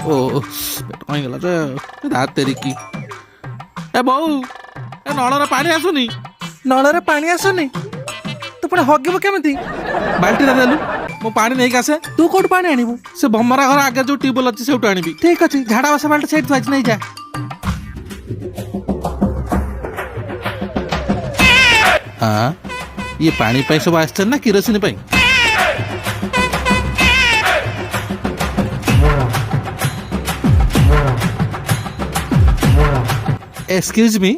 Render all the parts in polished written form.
ओ पेट कहीं गला जे रात तेरी की ए बहु ए नळर पानी आसुनी नଳରେ ପାଣି ଆସୁନି ତୁ ପୁଣି ହଗିବୁ କେମିତି? बाल्टी देलु मो पानी नहीं आसे ତୁ କୋଉଠୁ ପାଣି ଆଣିବୁ? से भमरा घर आगे जो ट्यूबवेल अच्छी से आनी ଠିକ ଅଛି ଝାଡ଼ା ବସା ବାଲ୍ଟି ସେଇଠି ଥୁଆ ହେଇଛି ନେଇଯା। हाँ ये पानी पाई सब आसते ना किरोसिन पाई एक्सक्यूज मी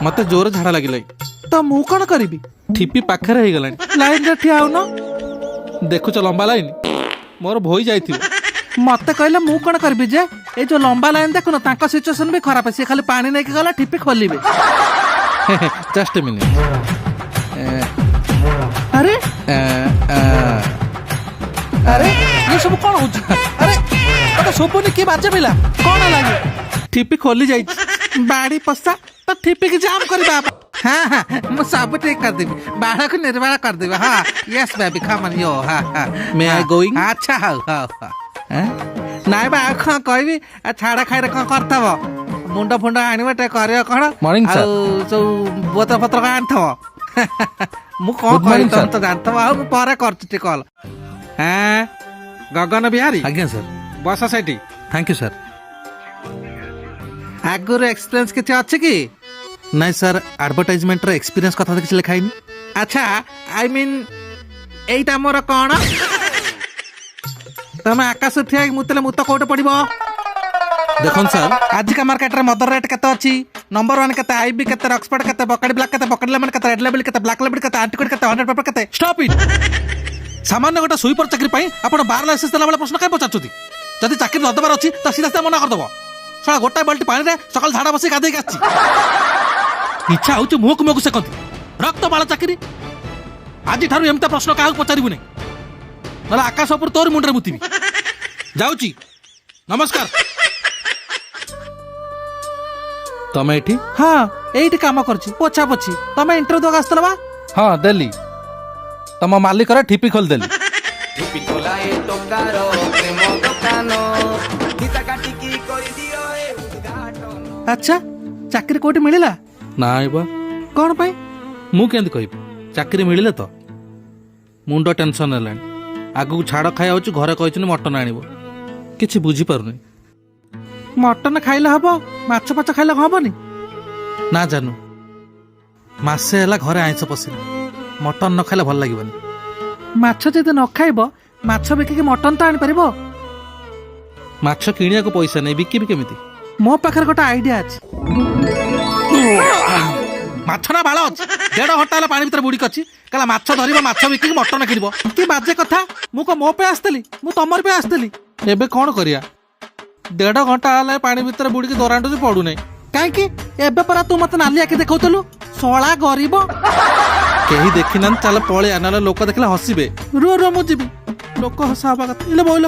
मत जोर झाड़ा लगे ତ ମୁଁ କଣ କରିବି? ठिपी पाखरे हो गलानी ଲାଇନରେ ଠିଆ ହଉନ। देखुच लंबा लाइन मोर भई जाइथिबो ମତେ କହିଲେ ମୁଁ କଣ କରିବି ଯେ? ଏଇ ଯୋଉ ଲମ୍ବା ଲାଇନ ଦେଖୁନ ତାଙ୍କ ସିଚୁଏସନ ବି ଖରାପ। ସିଏ ଖାଲି ପାଣି ନେଇକି ଗଲା ଠିପି ଖୋଲିବେ। जस्ट मिनिट ଆରେ ଆରେ ये सब कौन हो? अरे तो सोपुनी की बात मिला कौन लगे? ठिपी खोली जाई बाड़ी पसा तो ठिपी की जाम कर बाप। हाँ हाँ मैं सब ठीक कर देबी बाड़ा को निर्माण कर देबी। हाँ यस बेबी कम ऑन यो। हाँ हाँ मे आई गोइंग अच्छा हाँ हाँ हाँ नाई बा कौन कहबी छाड़ा खाई कौन करथब मुंड फुंड आनबे कर कौन मॉर्निंग सर सब बोतल पत्र कौन आनथब मु कौन करी तुम तो जानथब आ मु पर करछि कॉल। हाँ गगन बिहारी आज्ञा सर बस सेठी थैंक यू सर आगुर एक्सपीरियंस किसी अच्छे कि नहीं सर एडवर्टाइजमेंट रो एक्सपीरियंस कथा किसी लिखाइनी। अच्छा आई मीन एटा मोर कौन तमे आकाश ठिया मुतले मुत कोटे पड़िबो देखन सर आज का मार्केट रे मदर रेट केते अछि नंबर 1 केते आईबी केते ऑक्सफोर्ड केते बकड़ी ब्लैक केते बकड़ी लेमन केते रेड लेबल केते ब्लैक लेबल केते एंटीकोड केते 100 पेपर केते स्टॉप इट सामान्य गोटा सुईपर चाकरी पाई आपण बार लाइसेंस देला वाला प्रश्न काय पचाचुती जदी चाकरी न दबार अछि त सीधा मना कर दबो साला गोटा बाल्टी पानी रे सकाल झाड़ा बसी गाधे के आछि इच्छा होची मुख मुख से कथि रक्त बाला चाकरी आज ठारू एमता प्रश्न काहू पचारिबु नै नला आकाश ऊपर तोर मुंडरे मुतिबी जाउची नमस्कार तमे एठी हाँ एइटी काम करछि पोछा पोछि तमे इंटरव्यू दगा आस्तला बा हाँ देली तम मालिक रे ठिपी खोल देली ठिपी खोलाए टोकारो प्रेम दोकानो हिता काटी की कोई दियो ए उद्घाटन। अच्छा चाकरी कोठी मिलिला नाइ बा कौन पाई मु केंद कहबी चाकरी मिलिले तो मुंड टेंशन हेलानी आगु छाड़ खाया होची घरे कहछन मटन आनिबो किछि बुझी पारुनी मटन खाइले हबो माछ पाछ खाइले हबोनी ना जानू मासे ହେଲା ଘରେ ଆଇଁଷ ପଶିନି ମଟନ ନ ଖାଇଲେ ଭଲ ଲାଗିବନି ମାଛ ଯଦି ନ ଖାଇବ ମାଛ ବିକିକି ମଟନ ତ ଆଣିପାରିବ ମାଛ କିଣିବାକୁ ପଇସା ନାହିଁ ବିକିବି କେମିତି ମୋ ପାଖରେ ଗୋଟେ ଆଇଡିଆ ଅଛି ମାଛ ନା ବାଳ ଅଛି 1.5 ଘଣ୍ଟା ହେଲା ପାଣି ଭିତରେ ବୁଡିକି ଅଛି କହିଲା ମାଛ ଧରିବ ମାଛ ବିକିକି ମଟନ କିଣିବ କି ବାଜେ କଥା ମୁଁ କଣ ମୋ ପାଇଁ ଆସିଥିଲି ମୁଁ ତମର ପାଇଁ ଆସିଥିଲି ଏବେ କଣ କରିବା 1.5 ଘଣ୍ଟା ହେଲା ପାଣି ଭିତରେ ବୁଡିକି ଦରାଣ୍ଡୁଛି ପଡୁନାହିଁ କାହିଁକି ଏବେ ପରା ତୁ ମତେ ନାଲି ଆଖି ଦେଖଉଥିଲୁ ଶଳା ଗରିବ କେହି ଦେଖିନାହାନ୍ତି ଚାଲ ପଳେଆ ନହେଲେ ଲୋକ ଦେଖିଲେ ହସିବେ ରୁହ ରୁହ ମୁଁ ଯିବି ଲୋକ ହସା ହବା କଥା ଇଲେ ବୋଇଲ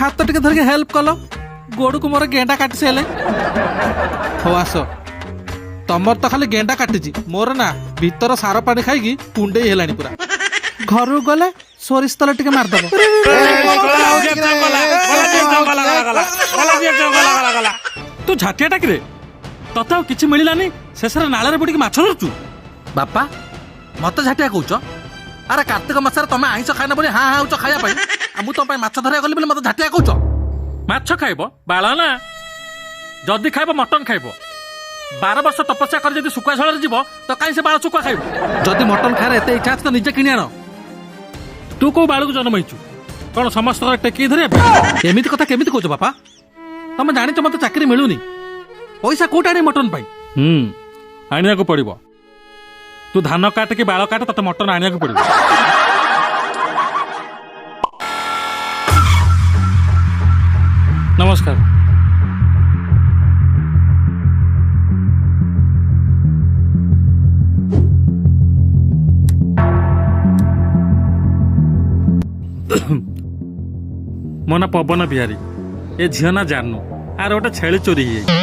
ହାତ ଟିକେ ଧରିକି ହେଲ୍ପ କଲ ଗୋଡକୁ ମୋର ଗେଣ୍ଡା କାଟି ସାଇଲେ ହଉ ଆସ ତମର ତ ଖାଲି ଗେଣ୍ଡା କାଟିଛି ମୋର ନା ଭିତର ସାର ପାଣି ଖାଇକି କୁଣ୍ଡେଇ ହେଲାଣି ପୁରା ଘରକୁ ଗଲେ ସୋରିଷ ତେଲ ଟିକେ ମାରିଦବ ତୁ ଝାଟିଆ ଟାକିରେ ତତେ ଆଉ କିଛି ମିଳିଲାନି ଶେଷରେ ନାଳରେ ବୁଡିକି ମାଛ ଧରୁଛୁ ବାପା ମତେ ଝାଟିଆ କହୁଛ ଆରେ କାର୍ତ୍ତିକ ମାସରେ ତମେ ଆଇଁଷ ଖାଇନ ବୋଲି ହାଁ ହାଁ ହଉଛ ଖାଇବା ପାଇଁ ଆଉ ମୁଁ ତମ ପାଇଁ ମାଛ ଧରିବା ଗଲି ବୋଲି ମତେ ଝାଟିଆ କହୁଛ ମାଛ ଖାଇବ ବାଳ ନା ଯଦି ଖାଇବ ମଟନ ଖାଇବ 12 ବର୍ଷ ତପସ୍ୟା କରି ଯଦି ଶୁଖୁଆ ଝୋଳରେ ଯିବ ତ କାହିଁ ସେ ବାଳ ଶୁଖୁଆ ଖାଇବ ଯଦି ମଟନ ଖାଇବାର ଏତେ ଇଚ୍ଛା ଅଛି ତ ନିଜେ କିଣି ଆଣ ତୁ କୋଉ ବାଳକୁ ଜନ୍ମ ହେଇଛୁ କଣ ସମସ୍ତଙ୍କର ଟେକି ଧରିବା ପାଇଁ ଏମିତି କଥା କେମିତି କହୁଛ ବାପା ତମେ ଜାଣିଛ ମତେ ଚାକିରି ମିଳୁନି ପଇସା କୋଉଠି ଆଣି ମଟନ ପାଇଁ ଆଣିବାକୁ ପଡିବ ତୁ ଧାନ କାଟ କି ବାଳ କାଟ ତତେ ମଟନ ଆଣିବାକୁ ପଡିବ ନମସ୍କାର ମୋ ନା ପବନ ବିହାରୀ ଏ ଝିଅ ନା ଜାନୁ ଆର ଗୋଟେ ଛେଳି ଚୋରି ହେଇଯାଇଛି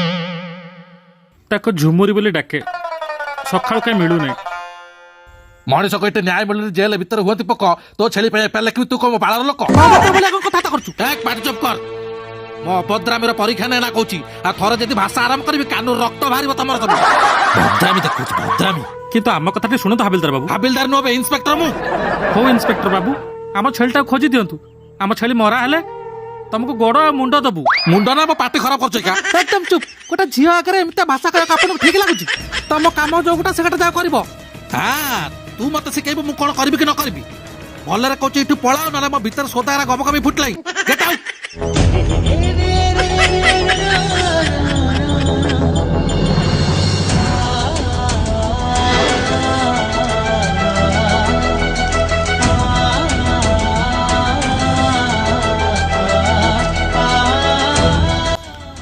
ତାକୁ ଝୁମୁରି ବୋଲି ଡାକେ ସକାଳୁ କାହିଁ ମିଳୁନାହିଁ ମଣିଷ କହିଟେ ନ୍ୟାୟ ମିଳୁନି ଜେଲ ଭିତରେ ହୁଅନ୍ତି ପୋକ ତୋ ଛେଳି ପେଲେ କି ତୁ କମ ବାଳର ଲୋକ କଥାଟା କରୁଛୁ ଏକ ପାଟି ଚୁପ୍ କର ମୋ ଅଭଦ୍ରାମୀର ପରୀକ୍ଷା ନେନା କହୁଛି ଆଉ ଥରେ ଯଦି ଭାଷା ଆରମ୍ଭ କରିବି କାନରୁ ରକ୍ତ ବାହାରିବ ତମର ସବୁ ଭଦ୍ରାମୀ ଦେଖୁଛି ଭଦ୍ରାମୀ କିନ୍ତୁ ଆମ କଥା ଟିକେ ଶୁଣନ୍ତୁ ହାବିଲଦାର ବାବୁ। ହାବିଲଦାର ନୁହେଁ ଇନ୍ସପେକ୍ଟର ମୁଁ। ହଉ ଇନ୍ସପେକ୍ଟର ବାବୁ, ଆମ ଛେଳିଟାକୁ ଖୋଜି ଦିଅନ୍ତୁ। ଆମ ଛେଳି ମରା ହେଲେ ତମକୁ ଗୋଡ ଆଉ ମୁଣ୍ଡ ଦବୁ। ମୁଣ୍ଡ ନା ମୋ ପାଟି ଖରାପ କରୁଛ ଏକା ଏକଦମ ଚୁପ୍। ଗୋଟେ ଝିଅ ଆଗରେ ଏମିତି ଭାଷା କହିବାକୁ ଆପଣଙ୍କୁ ଠିକ ଲାଗୁଛି? ତମ କାମ ଯୋଉଟା ସେଟା ଯାହା କରିବ। ହଁ ତୁ ମତେ ଶିଖେଇବୁ ମୁଁ କଣ କରିବି କି ନ କରିବି। ଭଲରେ କହୁଛି ଏଠୁ ପଳାଅ ନହେଲେ ମୋ ଭିତରେ ସୋଦାରା ଗବକବି ଫୁଟିଲାଇ ଗେଟ୍ ଆଉଟ୍।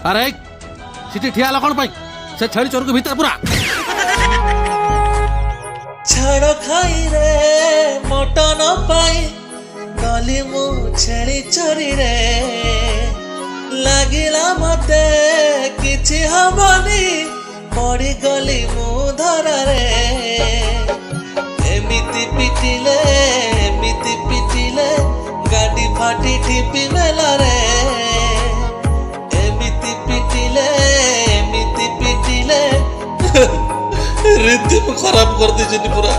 ଆରେ ସେଠି ଠିଆ ହେଲା କଣ ପାଇଁ? ସେ ଛେଳି ଚୋରକୁ ଭିତରେ ପୁରା ଛାଡ଼ ଖାଇରେ ମଟନ ପାଇ ଗଲି ମୁଁ ଛେଳି ଚୋରିରେ ଲାଗିଲା ମତେ କିଛି ହବନି ପଡ଼ିଗଲି ମୁଁ ଧରାରେ ଏମିତି ପିଟିଲେ ଗାଡ଼ି ଫାଟି ଠିପି ନେଲାରେ ଏମିତି ପିଟିଲେ ରୀତି ଖରାପ କରିଦେଇଛନ୍ତି ପୁରା।